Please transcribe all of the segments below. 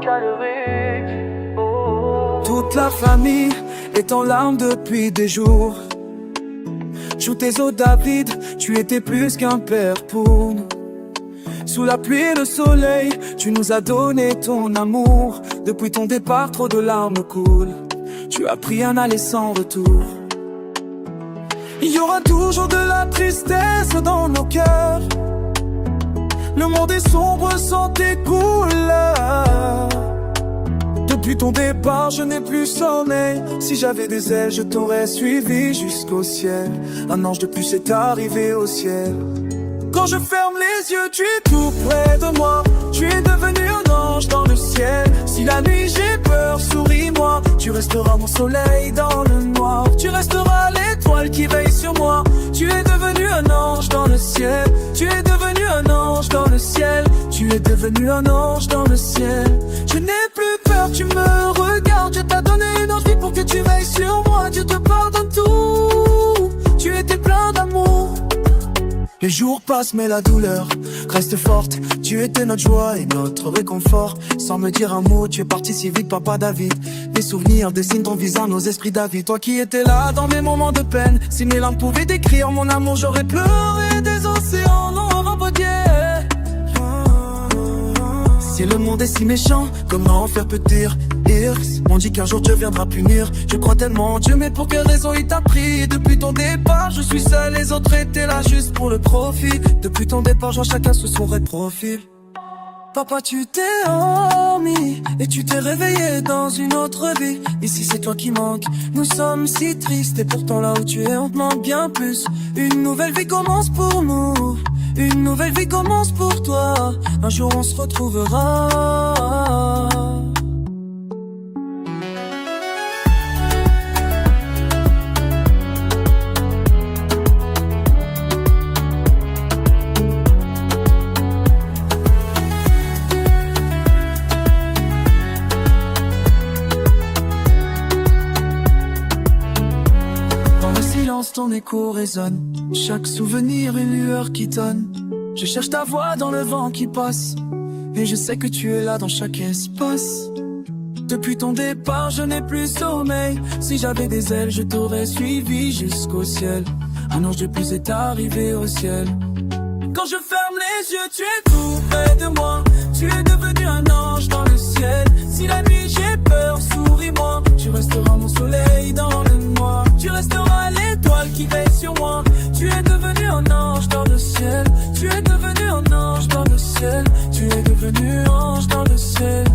calorique. Oh. Toute la famille est en larmes depuis des jours. Joue tes os David, tu étais plus qu'un père pour nous. Sous la pluie et le soleil, tu nous as donné ton amour. Depuis ton départ, trop de larmes coulent. Tu as pris un aller sans retour. Il y aura toujours de la tristesse dans nos cœurs. Le monde est sombre sans tes couleurs. Depuis ton départ, je n'ai plus sommeil. Si j'avais des ailes, je t'aurais suivi jusqu'au ciel. Un ange de plus est arrivé au ciel. Quand je ferme les yeux, tu es tout près de moi. Tu es devenu un ange dans le ciel. Si la nuit j'ai peur, souris-moi. Tu resteras mon soleil dans le noir. Tu resteras l'étoile qui veille sur moi. Tu es devenu un ange dans le ciel. Tu es devenu un ange dans le ciel. Tu es devenu un ange dans le ciel. Je n'ai plus peur, tu me regardes. Dieu t'a donné une envie pour que tu veilles sur moi. Dieu te pardonne tout. Tu étais plein d'amour. Les jours passent mais la douleur reste forte. Tu étais notre joie et notre réconfort. Sans me dire un mot, tu es parti si vite, papa David. Les souvenirs dessinent ton visage, nos esprits David. Toi qui étais là dans mes moments de peine. Si mes larmes pouvaient décrire mon amour, j'aurais pleuré des océans noirs en beauté. Si le monde est si méchant, comment faire peut dire on dit qu'un jour Dieu viendra punir. Je crois tellement en Dieu, mais pour quelle raison il t'a pris? Depuis ton départ, je suis seul, les autres étaient là juste pour le profit. Depuis ton départ, je vois chacun sous son vrai profil. Papa, tu t'es endormi et tu t'es réveillé dans une autre vie. Ici c'est toi qui manques, nous sommes si tristes. Et pourtant là où tu es, on te manque bien plus. Une nouvelle vie commence pour nous. Une nouvelle vie commence pour toi. Un jour on se retrouvera. Ton écho résonne, chaque souvenir une lueur qui donne. Je cherche ta voix dans le vent qui passe, et je sais que tu es là dans chaque espace. Depuis ton départ, je n'ai plus sommeil. Si j'avais des ailes, je t'aurais suivi jusqu'au ciel. Un ange de plus est arrivé au ciel. Quand je ferme les yeux, tu es tout près de moi. Tu es devenu un ange dans le ciel. Si la nuit j'ai peur, souris-moi. Tu resteras mon soleil dans le noir. Tu resteras l'étoile qui veille sur moi. Tu es devenu un ange dans le ciel. Tu es devenu un ange dans le ciel. Tu es devenu ange dans le ciel.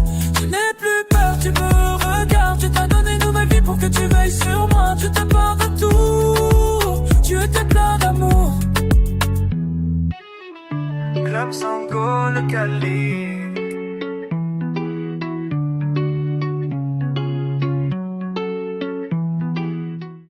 Je n'ai plus peur, tu me regardes. Je t'ai donné une nouvelle vie pour que tu veilles sur moi. Je te pardonne tout. Tu étais plein d'amour. Club Sango, le Cali.